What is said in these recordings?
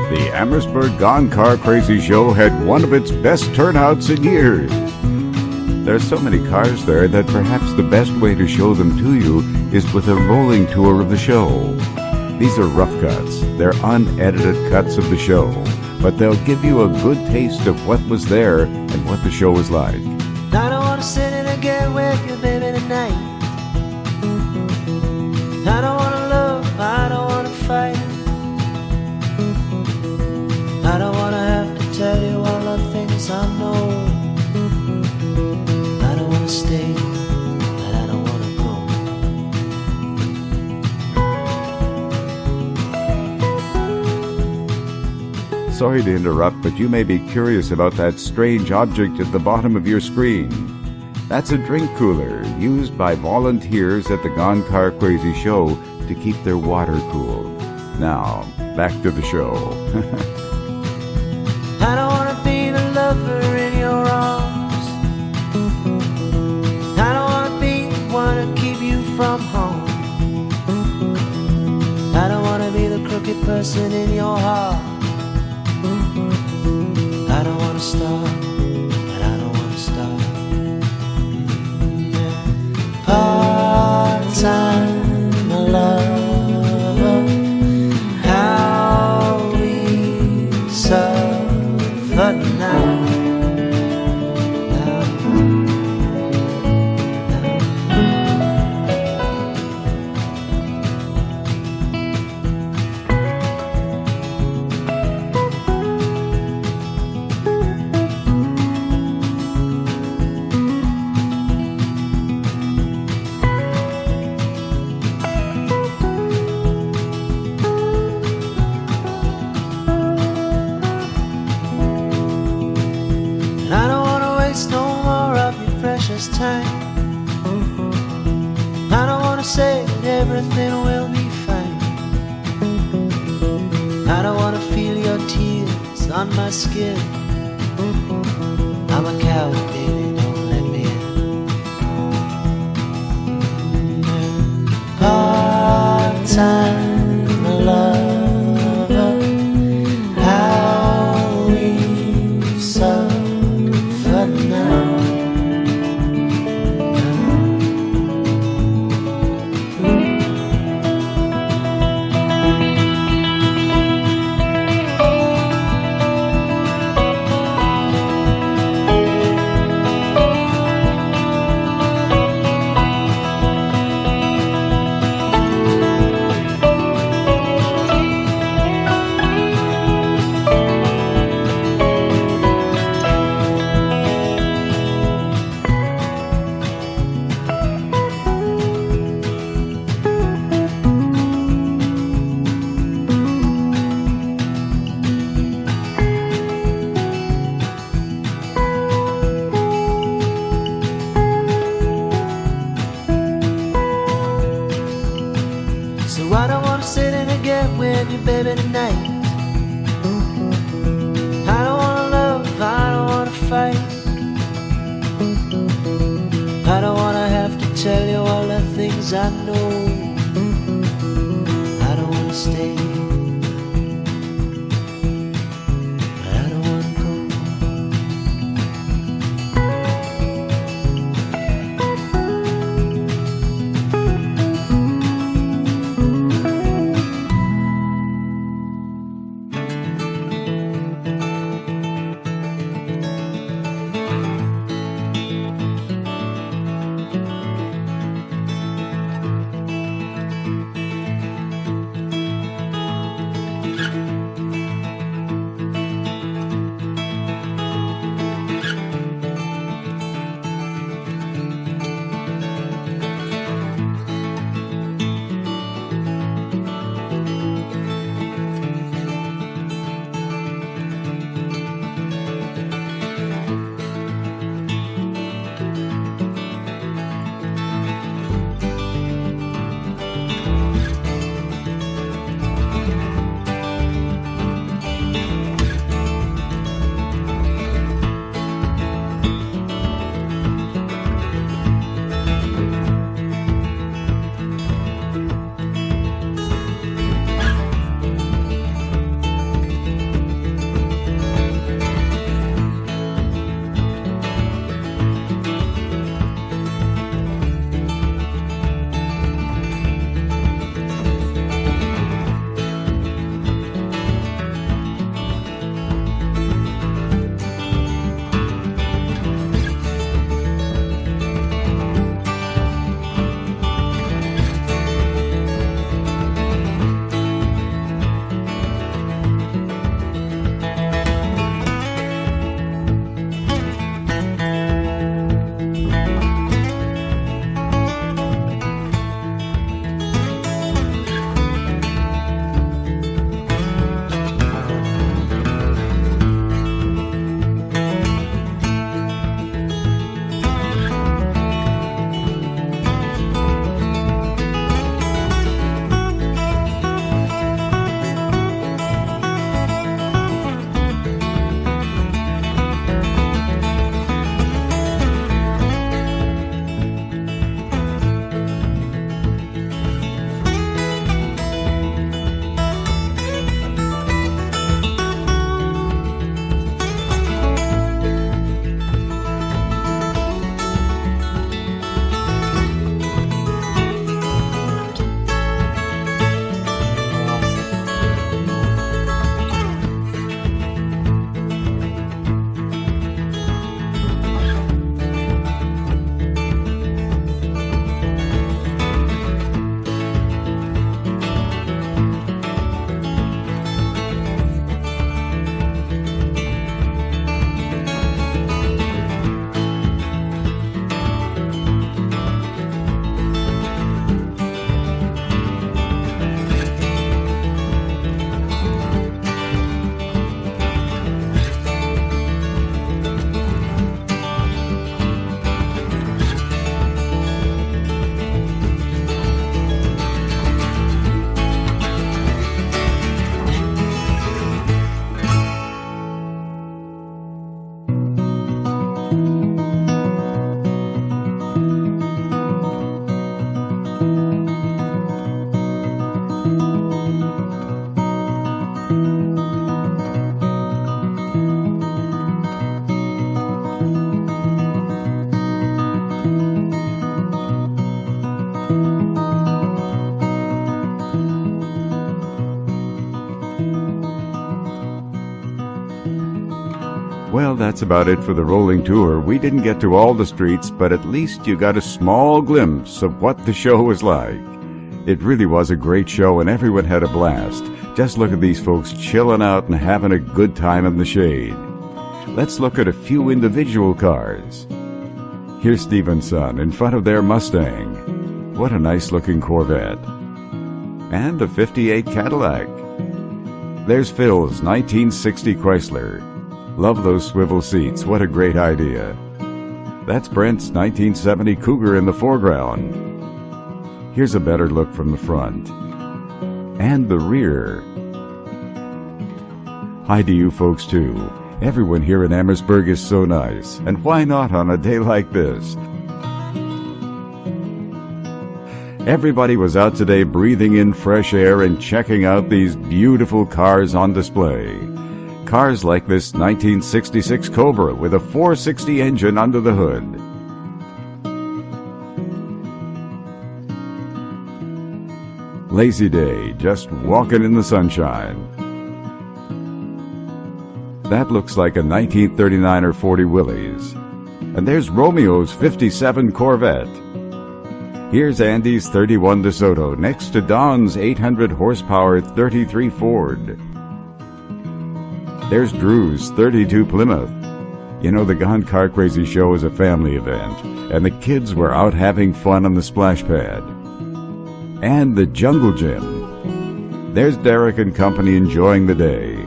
The Amherstburg Gone Car Crazy Show had one of its best turnouts in years. There are so many cars there that perhaps the best way to show them to you is with a rolling tour of the show. These are rough cuts. They're unedited cuts of the show, but they'll give you a good taste of what was there and what the show was like. I don't want to sit in and get with you, baby, tonight. I don't want to love, I don't want to fight. I don't want to have to tell you all the things I know. I don't want to stay, and I don't want to go. Sorry to interrupt, but you may be curious about that strange object at the bottom of your screen. That's a drink cooler used by volunteers at the Gone Car Crazy Show to keep their water cool. Now, back to the show. I don't want to be the lover in your arms. I don't want to be the one to keep you from home. I don't want to be the crooked person in your heart. I don't want to start, and I don't want to start. Part-time love, how we suffer now. Time. I don't want to say that everything will be fine. I don't want to feel your tears on my skin. I'm a coward, baby, don't let me in. Part-time lover, how we suffer now. Baby, tonight. I don't want to love, I don't want to fight. I don't want to have to tell you all the things I know. I don't want to stay, but I don't want to go. Well, that's about it for the rolling tour. We didn't get to all the streets, but at least you got a small glimpse of what the show was like. It really was a great show and everyone had a blast. Just look at these folks chilling out and having a good time in the shade. Let's look at a few individual cars. Here's Steve and Son in front of their Mustang. What a nice looking Corvette. And a 58 Cadillac. There's Phil's 1960 Chrysler. Love those swivel seats, what a great idea. That's Brent's 1970 Cougar in the foreground. Here's a better look from the front. And the rear. Hi to you folks too. Everyone here in Amherstburg is so nice, and why not on a day like this? Everybody was out today breathing in fresh air and checking out these beautiful cars on display. Cars like this 1966 Cobra with a 460 engine under the hood. Lazy day, just walking in the sunshine. That looks like a 1939 or 40 Willys. And there's Romeo's 57 Corvette. Here's Andy's 31 DeSoto next to Don's 800 horsepower 33 Ford. There's Drew's 32 Plymouth. You know, the Gone Car Crazy show is a family event, and the kids were out having fun on the splash pad. And the Jungle Gym. There's Derek and company enjoying the day.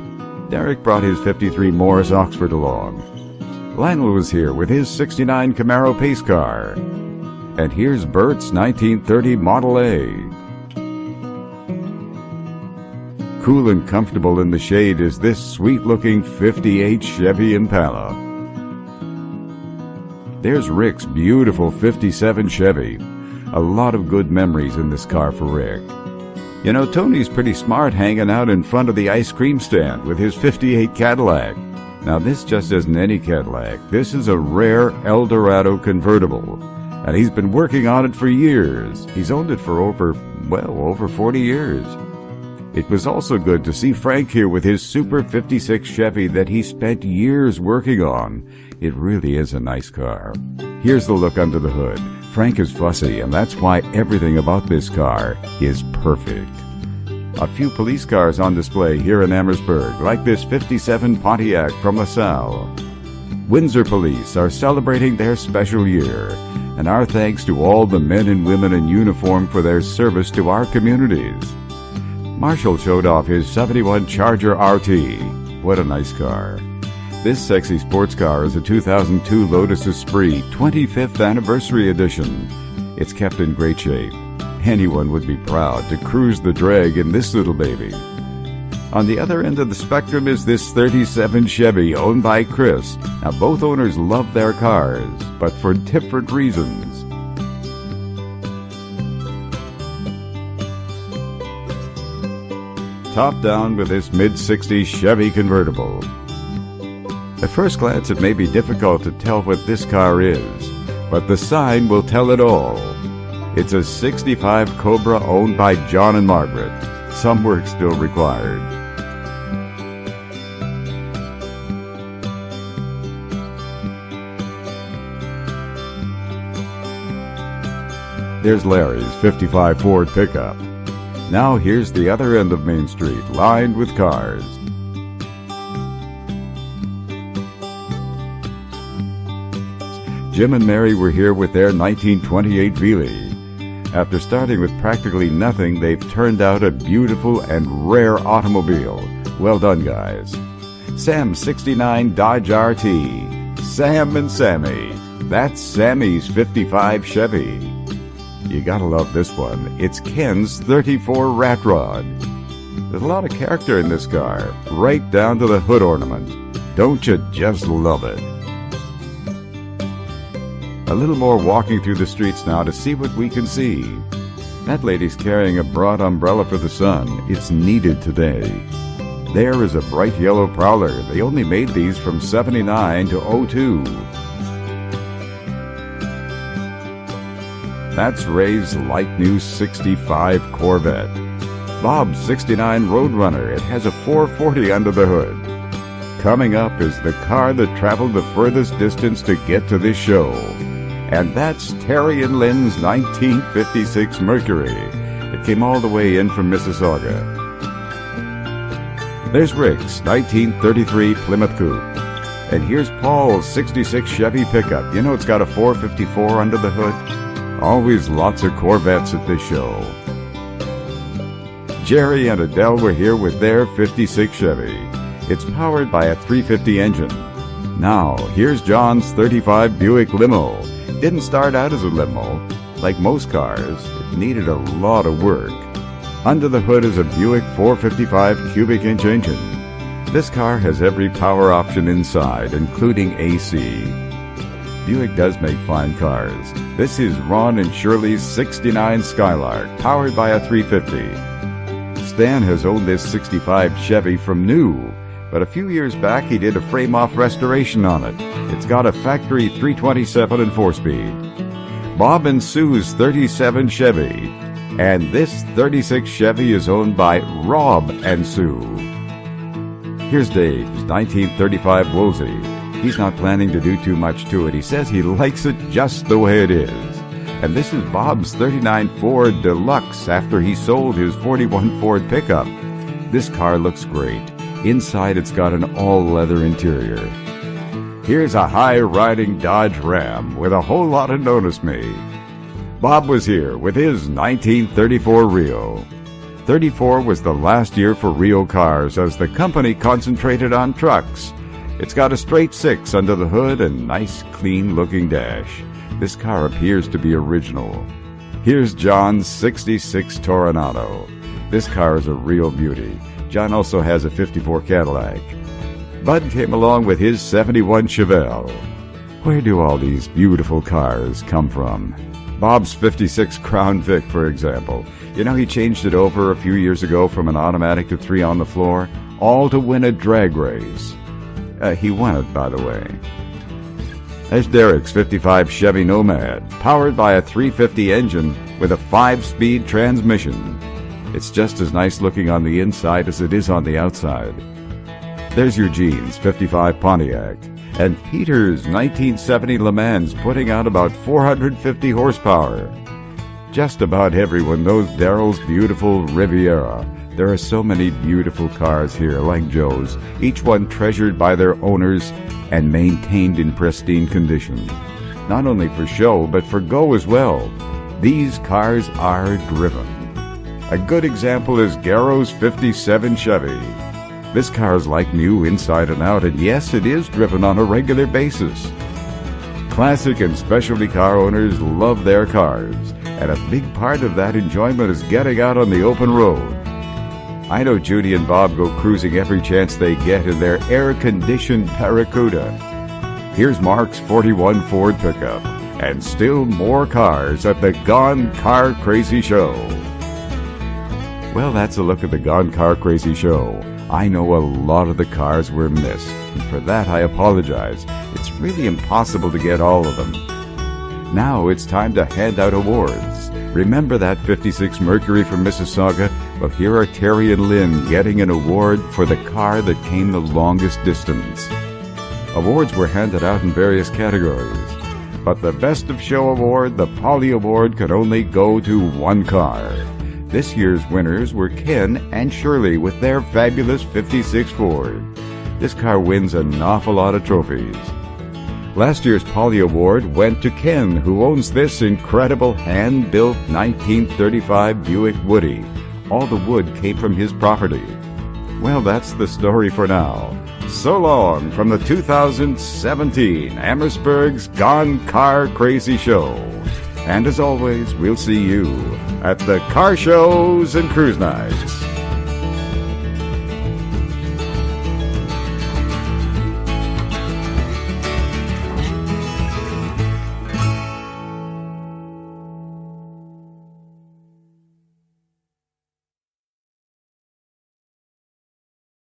Derek brought his 53 Morris Oxford along. Lionel was here with his 69 Camaro pace car. And here's Bert's 1930 Model A. Cool and comfortable in the shade is this sweet-looking 58 Chevy Impala. There's Rick's beautiful 57 Chevy. A lot of good memories in this car for Rick. You know, Tony's pretty smart hanging out in front of the ice cream stand with his 58 Cadillac. Now, this just isn't any Cadillac. This is a rare Eldorado convertible. And he's been working on it for years. He's owned it for over 40 years. It was also good to see Frank here with his Super 56 Chevy that he spent years working on. It really is a nice car. Here's the look under the hood. Frank is fussy, and that's why everything about this car is perfect. A few police cars on display here in Amherstburg, like this 57 Pontiac from LaSalle. Windsor Police are celebrating their special year, and our thanks to all the men and women in uniform for their service to our communities. Marshall showed off his 71 Charger RT. What a nice car. This sexy sports car is a 2002 Lotus Esprit 25th Anniversary Edition. It's kept in great shape. Anyone would be proud to cruise the drag in this little baby. On the other end of the spectrum is this 37 Chevy owned by Chris. Now, both owners love their cars, but for different reasons. Top down with this mid-60s Chevy convertible. At first glance, it may be difficult to tell what this car is, but the sign will tell it all. It's a 65 Cobra owned by John and Margaret. Some work still required. There's Larry's 55 Ford pickup. Now here's the other end of Main Street, lined with cars. Jim and Mary were here with their 1928 Veely. After starting with practically nothing, they've turned out a beautiful and rare automobile. Well done, guys. Sam's 69 Dodge RT. Sam and Sammy. That's Sammy's 55 Chevy. You gotta love this one. It's Ken's 34 Rat Rod. There's a lot of character in this car, right down to the hood ornament. Don't you just love it? A little more walking through the streets now to see what we can see. That lady's carrying a broad umbrella for the sun. It's needed today. There is a bright yellow Prowler. They only made these from 79 to 02. That's Ray's light new 65 Corvette. Bob's 69 Roadrunner. It has a 440 under the hood. Coming up is the car that traveled the furthest distance to get to this show. And that's Terry and Lynn's 1956 Mercury. It came all the way in from Mississauga. There's Rick's 1933 Plymouth Coupe. And here's Paul's 66 Chevy pickup. You know it's got a 454 under the hood. Always lots of Corvettes at this show. Jerry and Adele were here with their 56 Chevy. It's powered by a 350 engine. Now, here's John's 35 Buick Limo. Didn't start out as a limo. Like most cars, it needed a lot of work. Under the hood is a Buick 455 cubic inch engine. This car has every power option inside, including AC. Buick does make fine cars. This is Ron and Shirley's 69 Skylark, powered by a 350. Stan has owned this 65 Chevy from new, but a few years back he did a frame-off restoration on it. It's got a factory 327 and 4-speed. Bob and Sue's 37 Chevy, and this 36 Chevy is owned by Rob and Sue. Here's Dave's 1935 Woolsey. He's not planning to do too much to it. He says he likes it just the way it is. And this is Bob's 39 Ford Deluxe after he sold his 41 Ford pickup. This car looks great. Inside it's got an all-leather interior. Here's a high-riding Dodge Ram with a whole lot of Notice Me. Bob was here with his 1934 Rio. 34 was the last year for Rio cars as the company concentrated on trucks. It's got a straight 6 under the hood and nice, clean-looking dash. This car appears to be original. Here's John's 66 Toronado. This car is a real beauty. John also has a 54 Cadillac. Bud came along with his 71 Chevelle. Where do all these beautiful cars come from? Bob's 56 Crown Vic, for example. You know, he changed it over a few years ago from an automatic to 3 on the floor, all to win a drag race. He won it, by the way. There's Derek's 55 Chevy Nomad, powered by a 350 engine with a 5-speed transmission. It's just as nice looking on the inside as it is on the outside. There's Eugene's 55 Pontiac, and Peter's 1970 Le Mans putting out about 450 horsepower. Just about everyone knows Daryl's beautiful Riviera. There are so many beautiful cars here, like Joe's, each one treasured by their owners and maintained in pristine condition. Not only for show, but for go as well. These cars are driven. A good example is Garrow's 57 Chevy. This car is like new inside and out, and yes, it is driven on a regular basis. Classic and specialty car owners love their cars, and a big part of that enjoyment is getting out on the open road. I know Judy and Bob go cruising every chance they get in their air-conditioned Barracuda. Here's Mark's 41 Ford pickup, and still more cars at the Gone Car Crazy Show. Well, that's a look at the Gone Car Crazy Show. I know a lot of the cars were missed, and for that I apologize. It's really impossible to get all of them. Now it's time to hand out awards. Remember that 56 Mercury from Mississauga? Well, here are Terry and Lynn getting an award for the car that came the longest distance. Awards were handed out in various categories, but the Best of Show award, the Polly Award, could only go to one car. This year's winners were Ken and Shirley with their fabulous 56 Ford. This car wins an awful lot of trophies. Last year's Polly Award went to Ken, who owns this incredible hand-built 1935 Buick Woody. All the wood came from his property. Well, that's the story for now. So long from the 2017 Amherstburg's Gone Car Crazy Show. And as always, we'll see you at the car shows and cruise nights.